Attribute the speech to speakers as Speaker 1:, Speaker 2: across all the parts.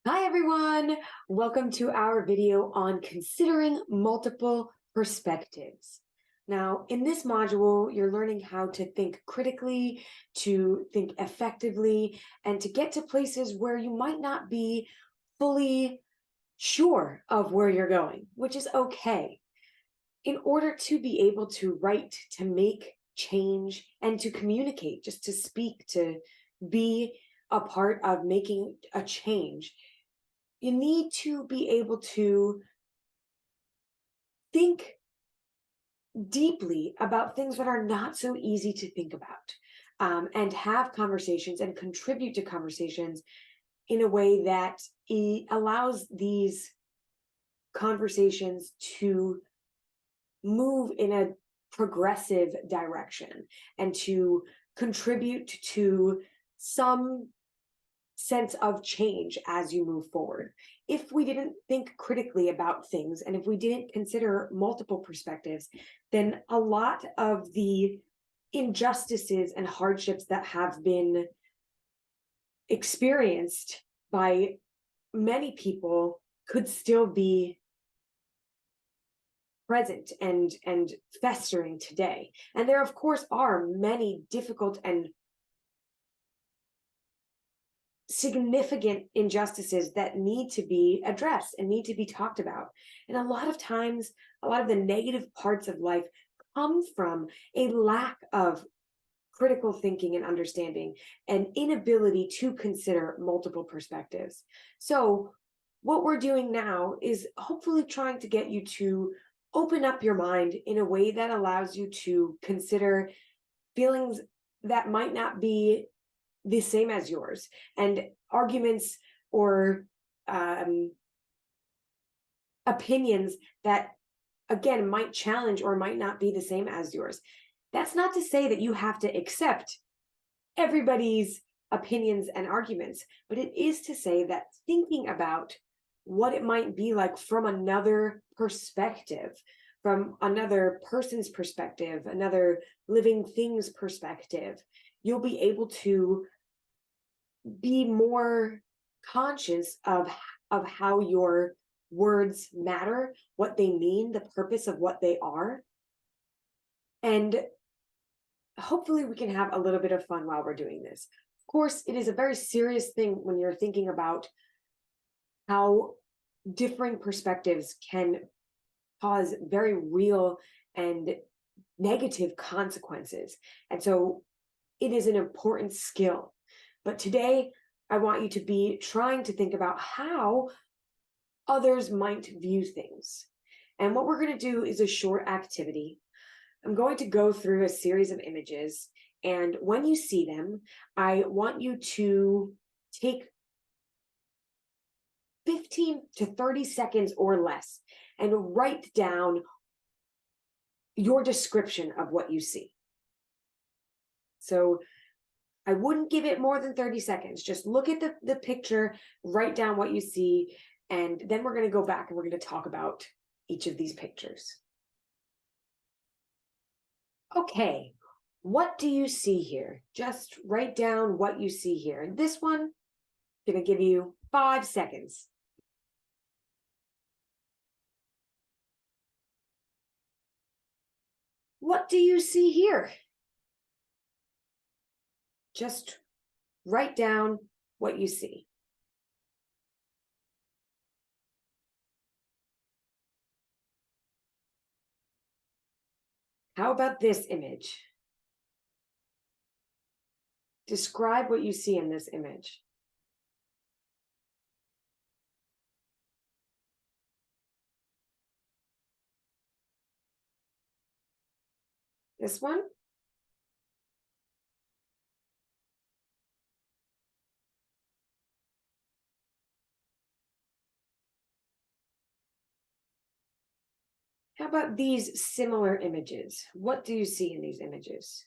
Speaker 1: Hi everyone! Welcome to our video on considering multiple perspectives. Now, in this module, you're learning how to think critically, to think effectively, and to get to places where you might not be fully sure of where you're going, which is okay. In order to be able to write, to make change, and to communicate, just to speak, to be a part of making a change, you need to be able to think deeply about things that are not so easy to think about, and have conversations and contribute to conversations in a way that allows these conversations to move in a progressive direction and to contribute to some sense of change as you move forward. If we didn't think critically about things and if we didn't consider multiple perspectives, then a lot of the injustices and hardships that have been experienced by many people could still be present and festering today. And there, of course, are many difficult and significant injustices that need to be addressed and need to be talked about. And a lot of times, a lot of the negative parts of life come from a lack of critical thinking and understanding and inability to consider multiple perspectives. So what we're doing now is hopefully trying to get you to open up your mind in a way that allows you to consider feelings that might not be the same as yours, and arguments or opinions that, again, might challenge or might not be the same as yours. That's not to say that you have to accept everybody's opinions and arguments, but it is to say that thinking about what it might be like from another perspective, from another person's perspective, another living thing's perspective, you'll be able to be more conscious of how your words matter, what they mean, the purpose of what they are. And hopefully we can have a little bit of fun while we're doing this. Of course, it is a very serious thing when you're thinking about how differing perspectives can cause very real and negative consequences. And so it is an important skill. But today, I want you to be trying to think about how others might view things. And what we're going to do is a short activity. I'm going to go through a series of images, and when you see them, I want you to take 15 to 30 seconds or less and write down your description of what you see. So I wouldn't give it more than 30 seconds. Just look at the picture, write down what you see, and then we're going to go back and we're going to talk about each of these pictures. Okay, what do you see here? Just write down what you see here. And this one, I'm going to give you 5 seconds. What do you see here? Just write down what you see. How about this image? Describe what you see in this image. This one? How about these similar images? What do you see in these images?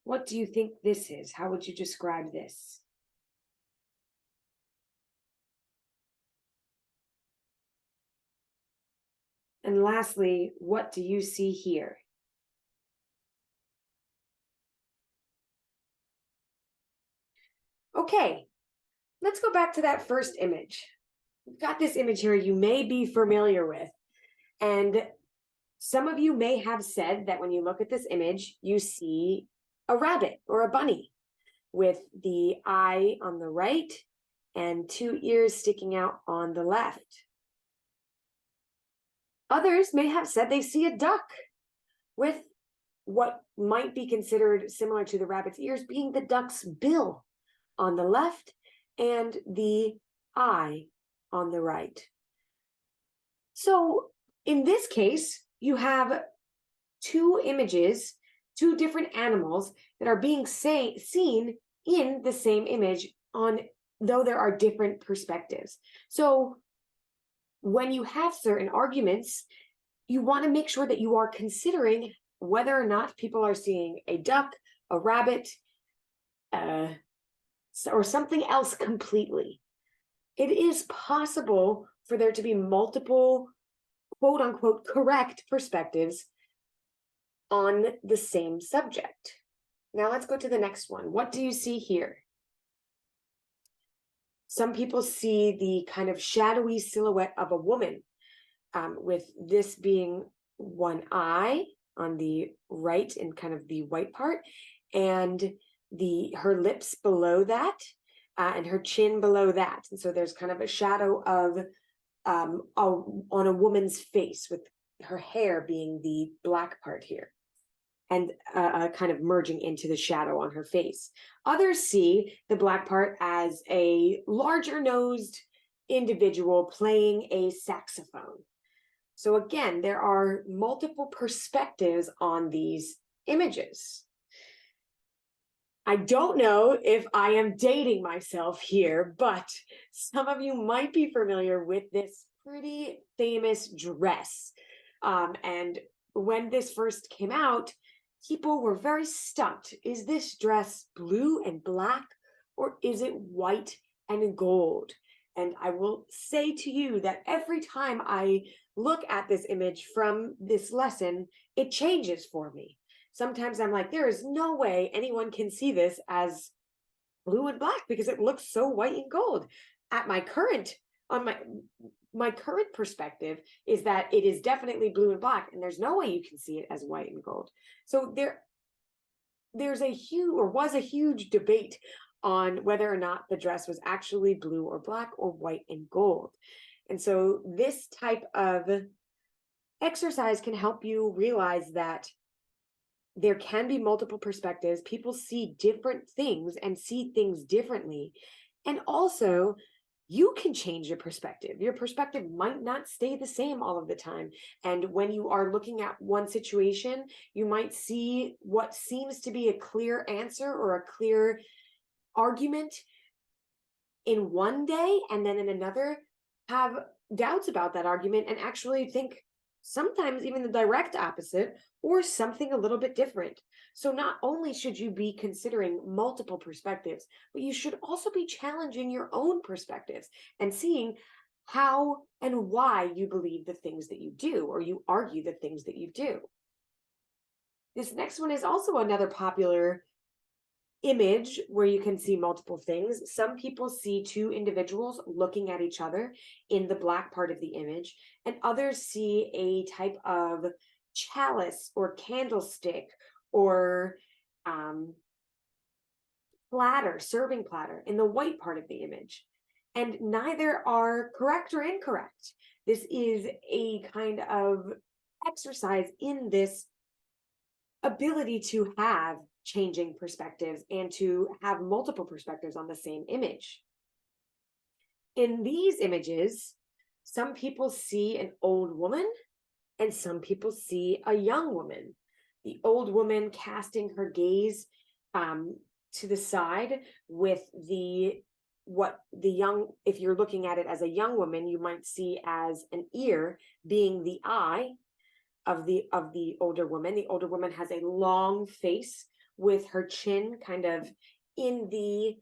Speaker 1: What do you think this is? How would you describe this? And lastly, what do you see here? Okay, let's go back to that first image. We've got this image here you may be familiar with. And some of you may have said that when you look at this image, you see a rabbit or a bunny with the eye on the right and two ears sticking out on the left. Others may have said they see a duck with what might be considered similar to the rabbit's ears being the duck's bill on the left and the eye on the right. So in this case, you have two images, two different animals that are being seen in the same image, on though there are different perspectives. So when you have certain arguments, you want to make sure that you are considering whether or not people are seeing a duck, a rabbit, or something else completely. It is possible for there to be multiple quote unquote correct perspectives on the same subject. Now let's go to the next one. What do you see here? Some people see the kind of shadowy silhouette of a woman, with this being one eye on the right in kind of the white part, and her lips below that, and her chin below that. And so there's kind of a shadow of on a woman's face, with her hair being the black part here, and kind of merging into the shadow on her face. Others see the black part as a larger nosed individual playing a saxophone. So again, there are multiple perspectives on these images. I don't know if I am dating myself here, but some of you might be familiar with this pretty famous dress. And when this first came out, people were very stumped. Is this dress blue and black, or is it white and gold? And I will say to you that every time I look at this image from this lesson, it changes for me. Sometimes I'm like, there is no way anyone can see this as blue and black because it looks so white and gold. At my current, on my current perspective is that it is definitely blue and black, and there's no way you can see it as white and gold. So there's a huge, or was a huge debate on whether or not the dress was actually blue or black or white and gold. And so this type of exercise can help you realize that there can be multiple perspectives. People see different things and see things differently. And also, you can change your perspective. Your perspective might not stay the same all of the time. And when you are looking at one situation, you might see what seems to be a clear answer or a clear argument in one day, and then in another have doubts about that argument and actually think sometimes even the direct opposite or something a little bit different. So not only should you be considering multiple perspectives, but you should also be challenging your own perspectives and seeing how and why you believe the things that you do, or you argue the things that you do. This next one is also another popular image where you can see multiple things. Some people see two individuals looking at each other in the black part of the image, and others see a type of chalice or candlestick or platter, serving platter, in the white part of the image. And neither are correct or incorrect. This is a kind of exercise in this ability to have changing perspectives and to have multiple perspectives on the same image. In these images, some people see an old woman and some people see a young woman. The old woman casting her gaze to the side with what the young, if you're looking at it as a young woman, you might see as an ear being the eye of the older woman. The older woman has a long face with her chin kind of in the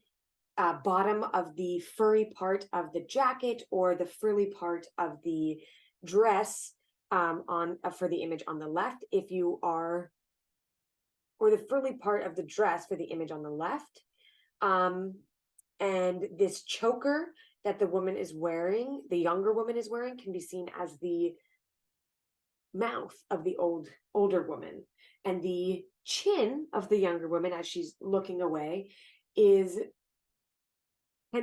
Speaker 1: bottom of the furry part of the jacket or the frilly part of the dress, for the image on the left, if you are, or the frilly part of the dress for the image on the left. And this choker that the woman is wearing, the younger woman is wearing, can be seen as the mouth of the older woman. And the chin of the younger woman, as she's looking away, can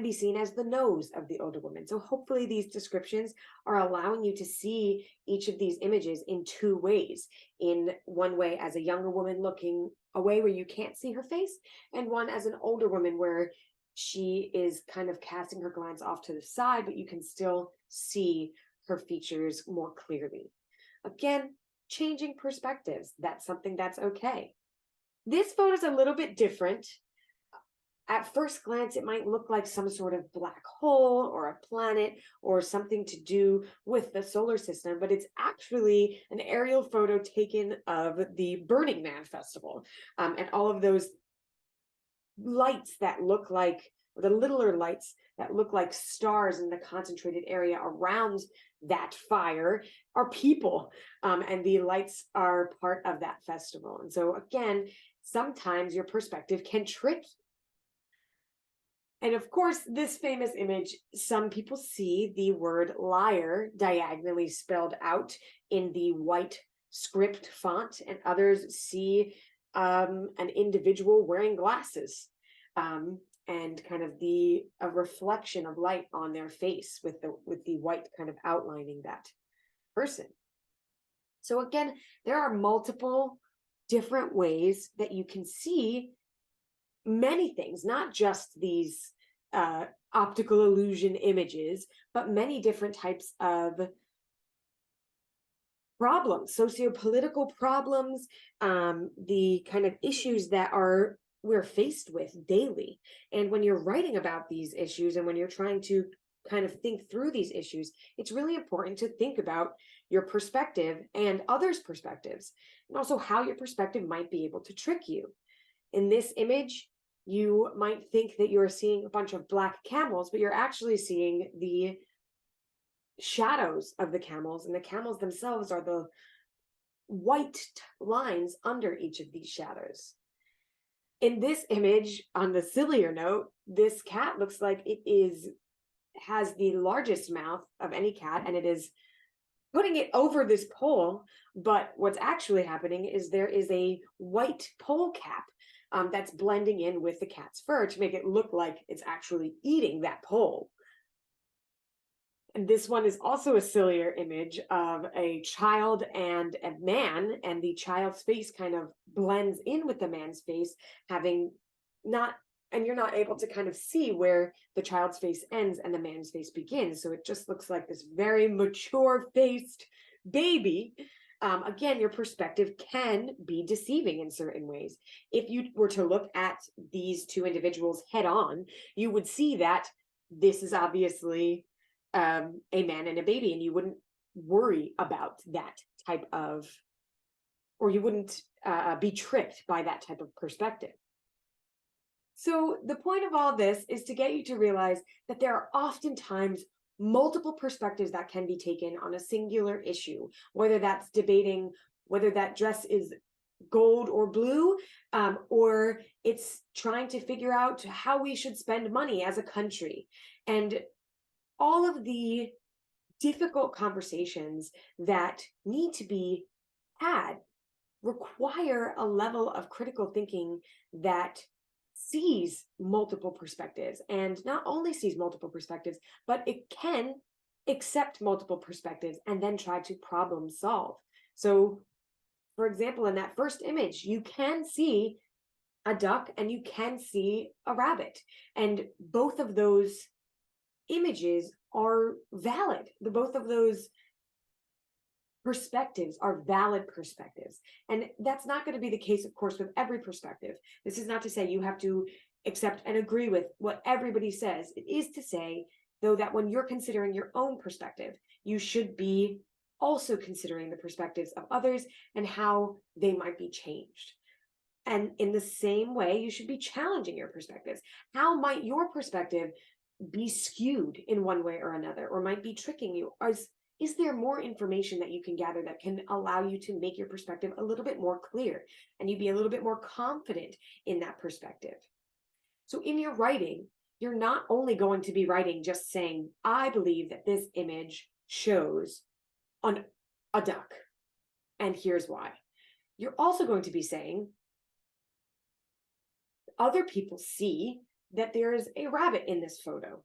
Speaker 1: be seen as the nose of the older woman. So hopefully these descriptions are allowing you to see each of these images in two ways. In one way as a younger woman looking away where you can't see her face, and one as an older woman where she is kind of casting her glance off to the side, but you can still see her features more clearly. Again, changing perspectives. That's something that's okay. This photo is a little bit different. At first glance, it might look like some sort of black hole or a planet or something to do with the solar system, but it's actually an aerial photo taken of the Burning Man festival, and all of those lights that look like, or the littler lights that look like stars in the concentrated area around that fire are people, and the lights are part of that festival. And so again, sometimes your perspective can trick you. And of course, this famous image, some people see the word liar diagonally spelled out in the white script font, and others see an individual wearing glasses, and kind of a reflection of light on their face with the white kind of outlining that person. So again, there are multiple different ways that you can see many things, not just these optical illusion images, but many different types of problems, socio-political problems, the kind of issues that we're faced with daily. And when you're writing about these issues and when you're trying to kind of think through these issues, it's really important to think about your perspective and others' perspectives, and also how your perspective might be able to trick you. In this image, you might think that you're seeing a bunch of black camels, but you're actually seeing the shadows of the camels, and the camels themselves are the white lines under each of these shadows. In this image, on the sillier note, this cat looks like has the largest mouth of any cat, and it is putting it over this pole, but what's actually happening is there is a white pole cap that's blending in with the cat's fur to make it look like it's actually eating that pole. And this one is also a sillier image of a child and a man, and the child's face kind of blends in with the man's face, and you're not able to kind of see where the child's face ends and the man's face begins. So it just looks like this very mature-faced baby. Again, your perspective can be deceiving in certain ways. If you were to look at these two individuals head on, you would see that this is obviously a man and a baby, and you wouldn't worry about that type of, or you wouldn't be tricked by that type of perspective. So the point of all this is to get you to realize that there are oftentimes multiple perspectives that can be taken on a singular issue, whether that's debating whether that dress is gold or blue, or it's trying to figure out how we should spend money as a country. And all of the difficult conversations that need to be had require a level of critical thinking that sees multiple perspectives, and not only sees multiple perspectives, but it can accept multiple perspectives and then try to problem solve. So, for example, in that first image, you can see a duck and you can see a rabbit, and both of those images are valid. Both of those perspectives are valid perspectives. And that's not going to be the case, of course, with every perspective. This is not to say you have to accept and agree with what everybody says. It is to say, though, that when you're considering your own perspective, you should be also considering the perspectives of others and how they might be changed. And in the same way, you should be challenging your perspectives. How might your perspective be skewed in one way or another, or might be tricking you? is there more information that you can gather that can allow you to make your perspective a little bit more clear and you be a little bit more confident in that perspective? So in your writing, you're not only going to be writing just saying, I believe that this image shows a duck, and here's why. You're also going to be saying, other people see that there is a rabbit in this photo.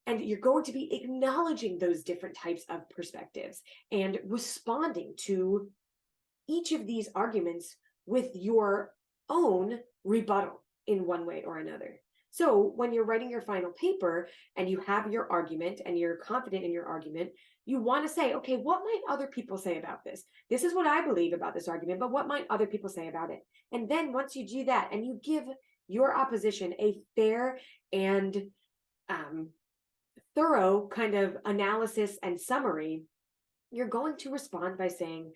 Speaker 1: And you're going to be acknowledging those different types of perspectives and responding to each of these arguments with your own rebuttal in one way or another. So when you're writing your final paper and you have your argument and you're confident in your argument, you want to say, okay, what might other people say about this? This is what I believe about this argument, but what might other people say about it? And then once you do that and you give your opposition a fair and thorough kind of analysis and summary, you're going to respond by saying,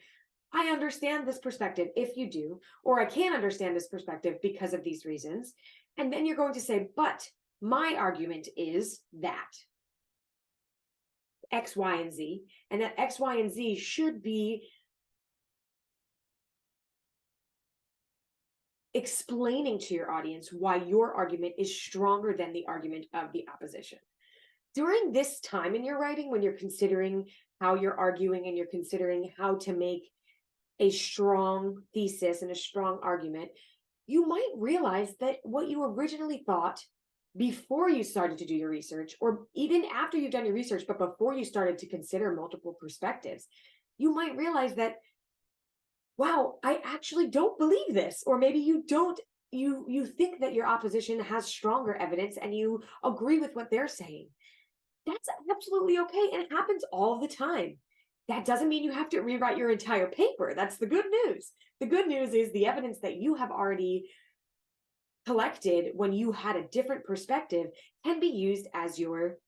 Speaker 1: I understand this perspective if you do, or I can't understand this perspective because of these reasons. And then you're going to say, but my argument is that X, Y, and Z, and that X, Y, and Z should be explaining to your audience why your argument is stronger than the argument of the opposition. During this time in your writing, when you're considering how you're arguing and you're considering how to make a strong thesis and a strong argument, you might realize that what you originally thought before you started to do your research, or even after you've done your research, but before you started to consider multiple perspectives, you might realize that, wow, I actually don't believe this. Or maybe you don't, you think that your opposition has stronger evidence and you agree with what they're saying. That's absolutely okay. And it happens all the time. That doesn't mean you have to rewrite your entire paper. That's the good news. The good news is the evidence that you have already collected when you had a different perspective can be used as your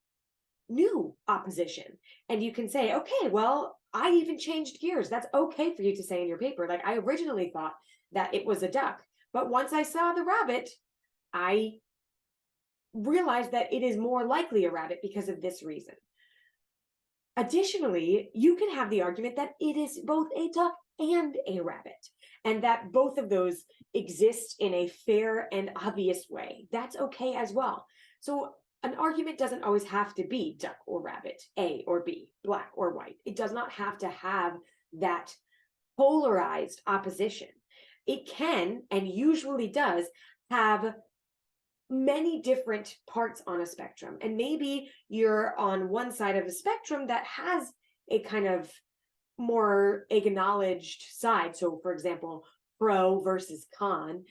Speaker 1: new opposition. And you can say, okay, well, I even changed gears. That's okay for you to say in your paper. Like, I originally thought that it was a duck, but once I saw the rabbit, I realized that it is more likely a rabbit because of this reason. Additionally, you can have the argument that it is both a duck and a rabbit, and that both of those exist in a fair and obvious way. That's okay as well. So an argument doesn't always have to be duck or rabbit, A or B, black or white. It does not have to have that polarized opposition. It can, and usually does, have many different parts on a spectrum. And maybe you're on one side of the spectrum that has a kind of more acknowledged side. So for example, pro versus con,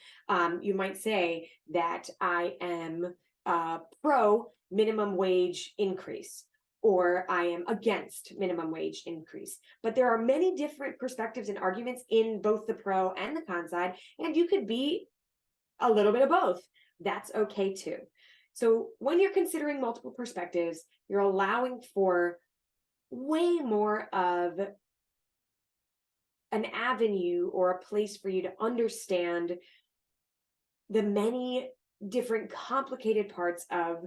Speaker 1: you might say that I am pro minimum wage increase, or I am against minimum wage increase. But there are many different perspectives and arguments in both the pro and the con side, and you could be a little bit of both. That's okay too. So when you're considering multiple perspectives, you're allowing for way more of an avenue or a place for you to understand the many different complicated parts of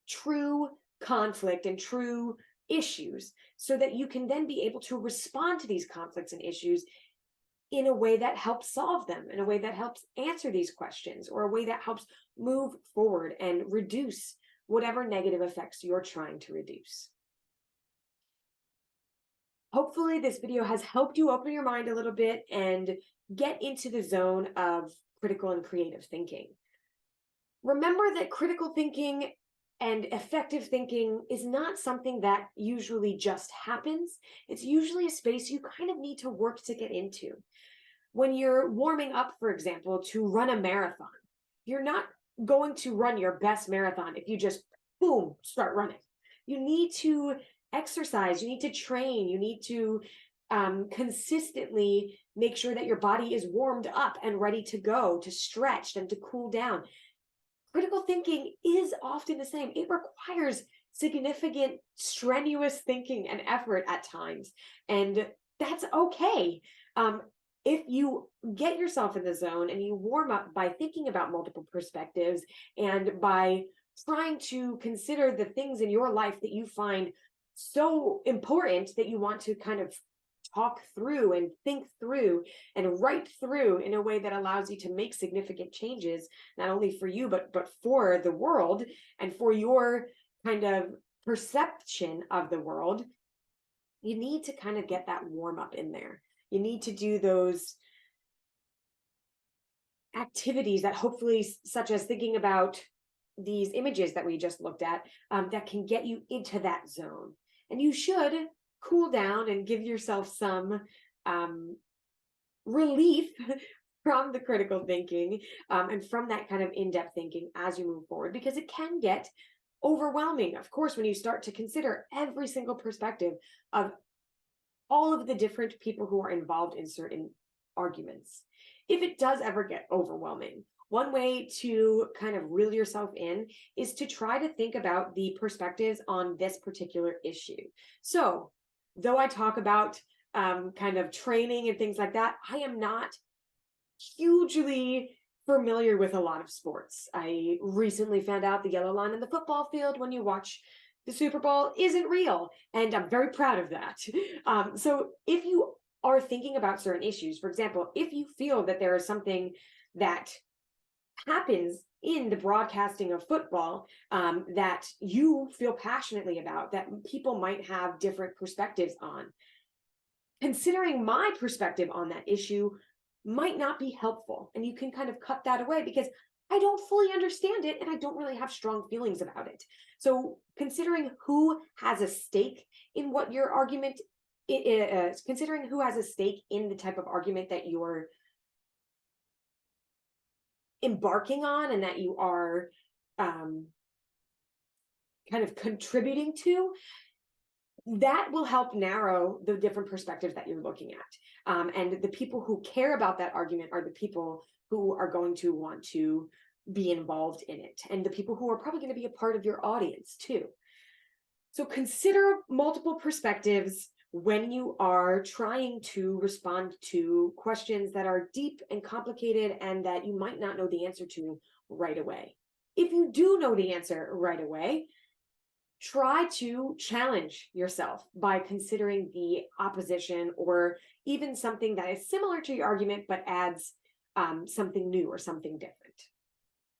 Speaker 1: true conflict and true issues, so that you can then be able to respond to these conflicts and issues in a way that helps solve them, in a way that helps answer these questions, or a way that helps move forward and reduce whatever negative effects you're trying to reduce. Hopefully this video has helped you open your mind a little bit and get into the zone of critical and creative thinking. Remember that critical thinking and effective thinking is not something that usually just happens. It's usually a space you kind of need to work to get into. When you're warming up, for example, to run a marathon, you're not going to run your best marathon if you just, boom, start running. You need to exercise, you need to train, you need to consistently make sure that your body is warmed up and ready to go, to stretch and to cool down. Critical thinking is often the same. It requires significant, strenuous thinking and effort at times, and that's okay. If you get yourself in the zone and you warm up by thinking about multiple perspectives and by trying to consider the things in your life that you find so important that you want to kind of talk through and think through and write through in a way that allows you to make significant changes, not only for you, but for the world and for your kind of perception of the world. You need to kind of get that warm up in there. You need to do those activities that hopefully, such as thinking about these images that we just looked at, that can get you into that zone. And you should cool down and give yourself some relief from the critical thinking, and from that kind of in-depth thinking as you move forward, because it can get overwhelming, of course, when you start to consider every single perspective of all of the different people who are involved in certain arguments. If it does ever get overwhelming, one way to kind of reel yourself in is to try to think about the perspectives on this particular issue. So, though I talk about kind of training and things like that, I am not hugely familiar with a lot of sports. I recently found out the yellow line in the football field when you watch the Super Bowl isn't real, and I'm very proud of that. So if you are thinking about certain issues, for example, if you feel that there is something that happens in the broadcasting of football, that you feel passionately about, that people might have different perspectives on, considering my perspective on that issue might not be helpful. And you can kind of cut that away because I don't fully understand it and I don't really have strong feelings about it. So considering who has a stake in what your argument is, considering who has a stake in the type of argument that you're embarking on and that you are kind of contributing to, that will help narrow the different perspectives that you're looking at. And the people who care about that argument are the people who are going to want to be involved in it, and the people who are probably going to be a part of your audience too. So consider multiple perspectives when you are trying to respond to questions that are deep and complicated and that you might not know the answer to right away. If you do know the answer right away, try to challenge yourself by considering the opposition or even something that is similar to your argument but adds something new or something different.